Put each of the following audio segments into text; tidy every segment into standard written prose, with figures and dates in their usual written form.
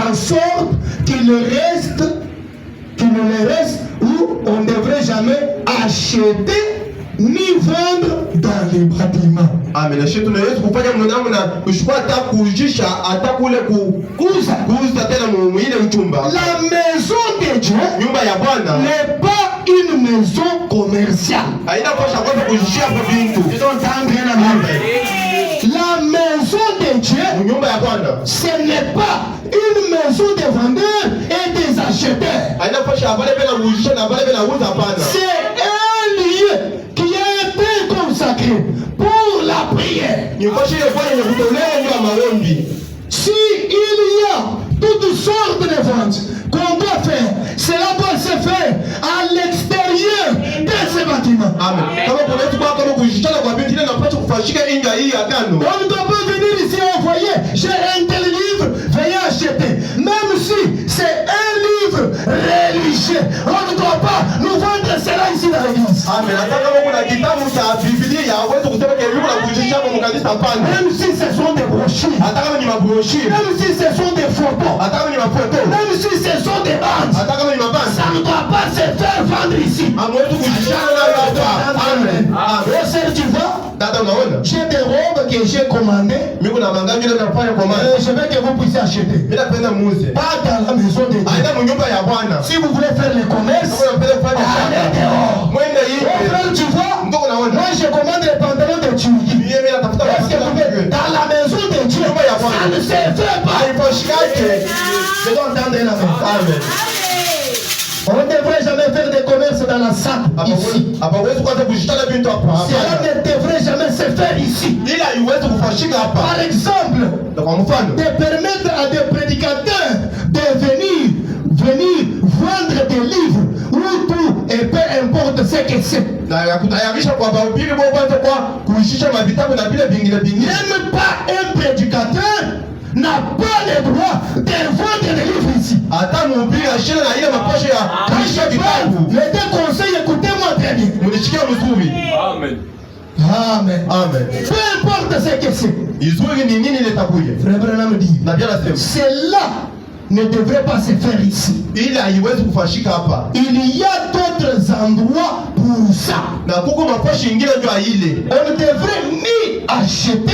en sorte qu'il ne reste où on ne devrait jamais acheter ni vendre dans les bâtiments. Amen. Na shetu naweza kufanya mnamna kuchukua hata kujisha hata kule kuuza tena mwingine mchumba. La maison de Dieu, nyumba ya Bwana, n'est pas une maison commerciale. Haina kosa kwa kujishia kwa bintu. La maison de Dieu, nyumba ya Bwana, ce n'est pas une maison de vendeurs et des acheteurs. Haina kosa pale pale kujisha na pale pale kuuza hapana. C'est un lieu qui a été consacré pour la prière. Si il y a toutes sortes de ventes qu'on doit faire, cela doit se faire à l'extérieur de ce bâtiment. Amen. On ne doit pas venir ici au foyer, j'ai un tel livre, veuillez acheter. Même si c'est un livre religieux, on ne doit pas nous vendre cela ici dans l'église. Amen. Même si ce sont des brochures, même si ce sont des photos, même si ce sont des bandes, ça ne doit pas se faire vendre ici. Tu vois, j'ai des robes que j'ai commandées. Je veux que vous puissiez acheter. Pas dans la maison de Dieu. Si vous voulez faire le commerce, allez dehors. Frère, tu vois, moi je commande les pantalons de Turquie. Parce que dans la maison de Dieu, ça ne se fait pas. Je dois entendre la main. On ne devrait jamais faire des commerces dans la salle ici. Cela ne devrait jamais se faire ici. Par exemple, de permettre à des prédicateurs de venir vendre des livres ou tout et peu importe ce que c'est. Même pas un prédicateur n'a pas le droit de vendre des livres ici. Les deux conseils, écoutez-moi très bien. Amen. Amen. Amen. Peu importe ce que c'est. Frère Branham dit, cela ne devrait pas se faire ici. Il y a d'autres endroits pour ça. On ne devrait ni acheter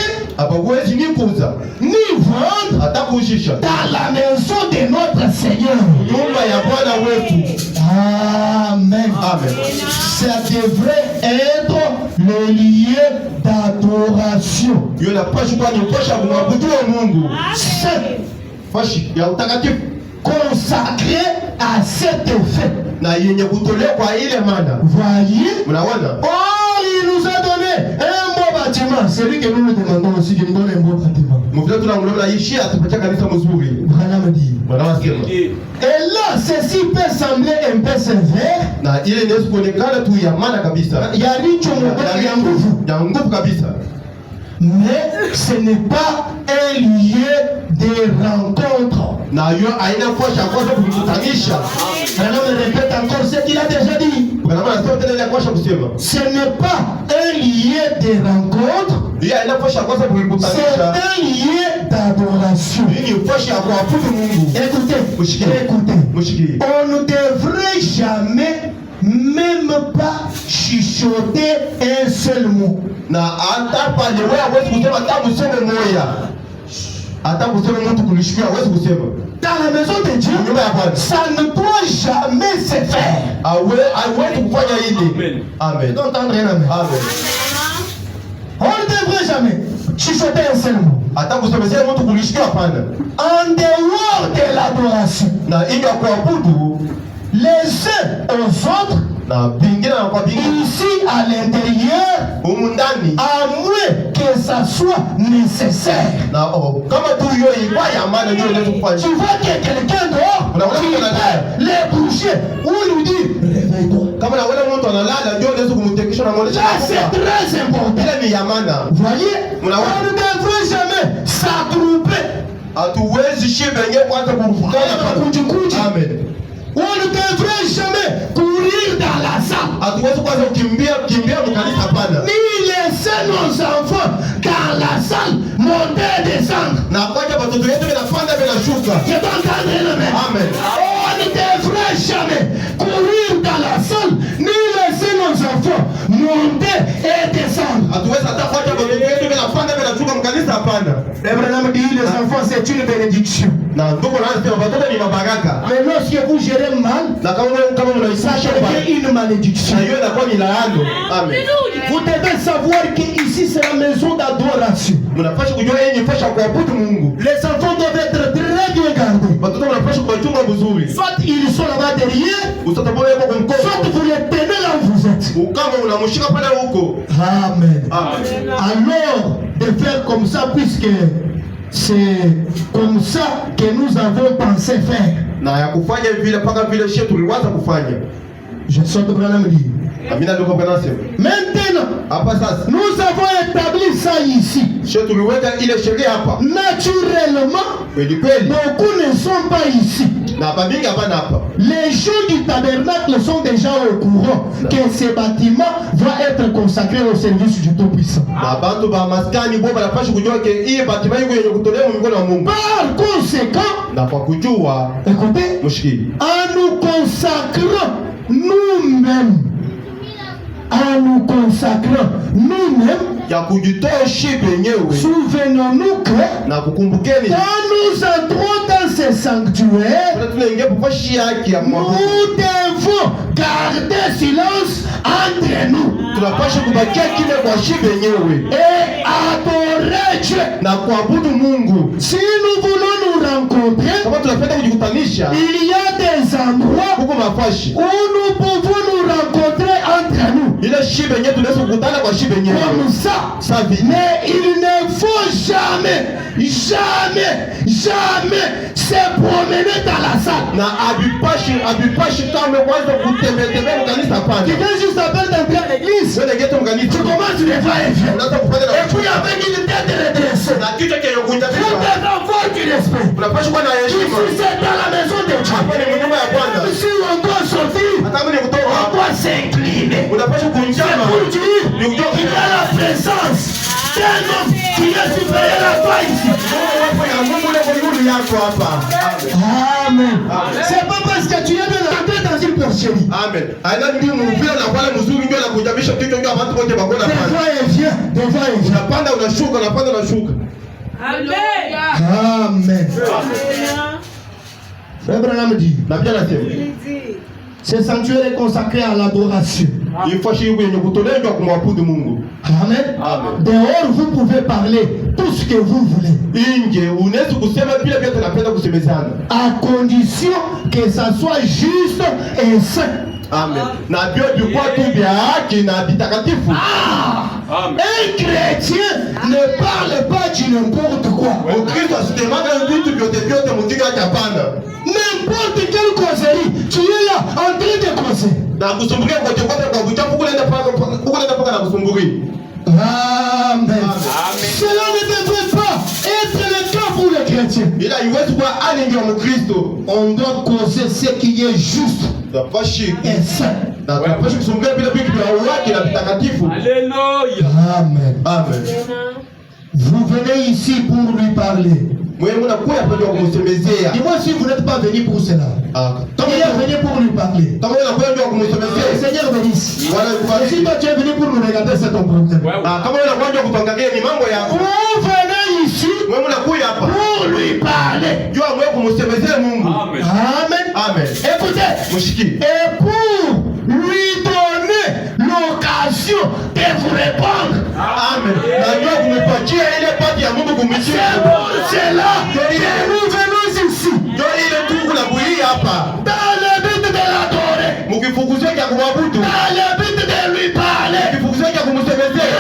ni vendre dans la maison de notre Seigneur. Amen. Amen. Ça devrait être le lieu d'adoration. Consacré à cet effet. Voyez, oh, il nous a donné un beau bâtiment. C'est lui que nous nous demandons aussi qu'il nous donne un beau bâtiment. Et là, ceci peut sembler un peu sévère. Il y a mais ce n'est pas un lieu de rencontre. Je répète encore ce qu'il a déjà dit. Ce n'est pas un lieu de rencontre. C'est un lieu d'adoration. Écoutez. On ne devrait jamais, même pas chuchoter un seul mot. Dans la maison de Dieu, ça ne doit jamais se faire. Amen. D'entendre un amen. On ne devrait jamais chuchoter un seul mot. En dehors de l'adoration, les uns aux autres, ici à l'intérieur, à moins que ça soit nécessaire. Tu vois que quelqu'un dehors qui fait les boucher ou lui dit réveille-toi. Ça c'est très important. Voyez, on ne devrait jamais s'attrouper. On ne devrait jamais courir dans la salle. Ni laisser nos enfants dans la salle monter et descendre. kuanguka. Je t'entends la main. Amen. On ne devrait jamais courir dans la salle ni laisser nos enfants monter et descendre. Hatuwezi hata kuacha watoto wetu bila panda bila chuka mkanisa hapana. Abraham dit les enfants c'est une bénédiction. Na ndugu anasema watoto ni mabaraka. Mais lorsque vous gérez mal, Na kama mnaisasha ça devient une malédiction. na hiyo inakuwa ni laano. Amen. Vous devez savoir que ici c'est la maison d'adoration. Mnapaswa kujua hii ni fasha kuabudu Mungu. Les enfants doivent être très bien gardés. Watoto mnapaswa kuwachunga vizuri. Soit ils sont là-bas derrière, Usitapole hapo kwa mkono. soit vous les tenez là où vous êtes. Kama unamshika pale huko. Amen. Amen. Alors, de faire comme ça, puisque c'est comme ça que nous avons pensé faire. Na ya kufanya vile paka vile shetu tuliwaza kufanya. Je saute Branham dit. Amina ndio kwa nasema. Maintenant, Hapa sasa nous avons établi ça ici. shetu tuliweka ile sheria hapa. Naturellement, Kweli kweli. beaucoup ne sont pas ici. Na hapa mingi hapana hapa. Les gens du tabernacle sont déjà au courant que ce bâtiment va être consacré au service du Tout-Puissant. Na bantu ba maskani bo banapaswa kujua ke hii batima yuko yenye kutolewa mikono wa Mungu. Par conséquent, Na kwa kujua écoutez, mshikili. en nous consacrant nous-mêmes, Ya kujitoa shibe yenyewe souvenons-nous que na kukumbukeni quand nous entrons dans ce sanctuaire, kuna tunaingia kwa fashi yake ya mwabudu. nous devons garder silence entre nous Tunapaswa kubakia kile kwa shibe yenyewe et adorer Dieu. na kuabudu Mungu. Si nous voulons nous rencontrer, Kama tunapenda kujikutanisha il y a des endroits huko mafashi. où nous pouvons nous rencontrer entre nous. Ile shibe yenyewe tunaweza kukutana kwa shibe yenyewe. Comme ça. Safi. Mais il ne faut jamais se promener dans la salle. Na abipashi kama kwanza kutembea kanisa hapana. Tu viens juste à peine d'entrer à l'église. Wewe ngeto Tu mkanisa. commences les va-et-vient. Unaanza kufanya Et puis avec une tête redressée. na kichwa kinayokunja Vous kichwa. devez avoir du respect. Unapaswa kuwa na heshima. Ici c'est dans la maison de Hapa ni Dieu. nyumba ya Bwana. Même si on doit sortir, Hata kama ni on kutoka, doit s'incliner. unapaswa C'est kunjama. pour dire qu'il y a la présence d'un homme qui est supérieur à toi ici. Wapo ya Mungu ile kwa nuru yako hapa. Amen. C'est pas parce que tu es de rentrer dans une porcherie. Amen. Aina ndio mpira na pale mzuri ndio anakujamisha kichwa ndio watu wote bakona Des pale. fois et viens, des fois et viens. Unapanda unashuka, unapanda unashuka. Amen. Frère Branham dit, Na pia nasema, ce sanctuaire est consacré à l'adoration. ifashi yuko yenye kutolewa kumwabudu Mungu. Amen. Amen. Dehors, vous pouvez parler tout ce que vous voulez. Nje unaweza kusema vile vile tunapenda kusemezana. À condition que ça soit juste et saint. Amen. Na bio vilikuwa tu vya haki na vitakatifu. Un chrétien ne parle pas du n'importe quoi. Ukristo asitemaka vitu vyote vyote mjinga hata hapana. N'importe quelle causerie, tu es là en train de causer. Na kusumbukia kwa chochote kwa kuchafu kunaenda paka na kusumbukia. Amen. Cela ne devrait pas être le cas pour les chrétiens. Ila iwezi kuwa hali ndio Mkristo. On doit causer ce qui est juste Tunapashi et saint. na tunapashi kusumbukia vile vitu vya haki na vitakatifu. Alléluia. Amen. Amen. Vous venez ici pour lui parler. Mwewe mnakuya hapa ndio kumsemezea. Dis-moi si vous n'êtes pas venu pour cela. Il est venu pour lui parler. Kama unakuya ndio Le kumsemezea. Seigneur bénisse. Wala Si kufariki. toi tu es venu pour nous regarder, c'est ton problème. Kama unakuya ndio kupangalia ni mambo yako. Vous venez ici Mwewe mnakuya hapa. pour lui parler. Jua mwewe kumsemezea Mungu. Amen. Amen. Amen. Écoutez. Mushiki. Et pour lui donner l'occasion de vous répondre. Amen. Najua kumpatia ile pati ya Mungu kumjia. C'est pour cela que nous venons ici. Ndio ile tu kuna kuhii hapa. Dans le but de l'adorer. Mkifukuzia ya kumwabudu. Dans le but de lui parler. Mkifukuzia ya kumsemezea.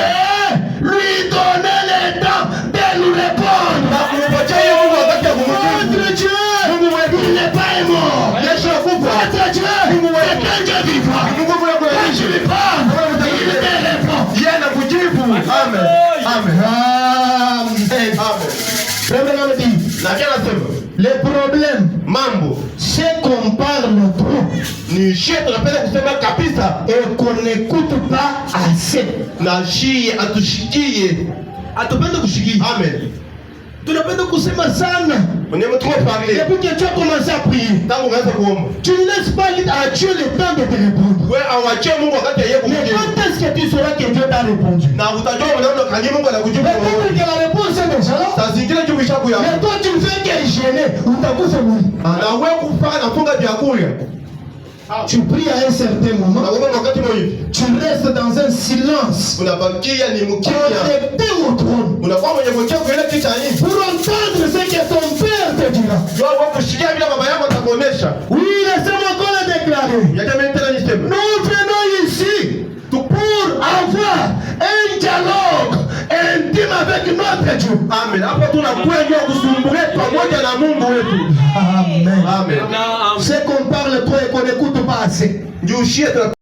Et lui donner le temps de nous répondre. Na kumpatia hiyo Mungu wakati ya kumjibu. Notre Dieu, Mungu wetu. il n'est pas mort. Yesu akufa. Notre Dieu, c'est qu'un Dieu vivant. Mungu mwenye Quand kuishi. je lui parle, il me répond. Yeye anakujibu. Amen. Amen. Amen. Amen. Frère Branham dit, Na kia nasema le problème, mambo c'est qu'on parle trop ni shie tunapenda kusema kabisa et qu'on n'écoute pas assez. na shie atushikie. Atupende kushikia. Amen. Tunapenda kusema sana. On aime trop parler. Depuis que tu as commencé à prier, tu ne laisses pas à Dieu le temps de te répondre. Ouais, mais quand est-ce que tu sauras que Dieu t'a répondu? Peut-être que la réponse est déjà là. Mais toi tu ne fais que gêner ou t'as fait mourir. Tu pries à un certain moment, tu restes dans un silence connecté au trône pour entendre ce que ton père te dira. Oui, laissez-moi encore le déclarer. Nous venons ici pour avoir un dialogue intime avec notre Dieu. Amen. Amen. C'est qu'on parle trop et qu'on n'écoute pas assez.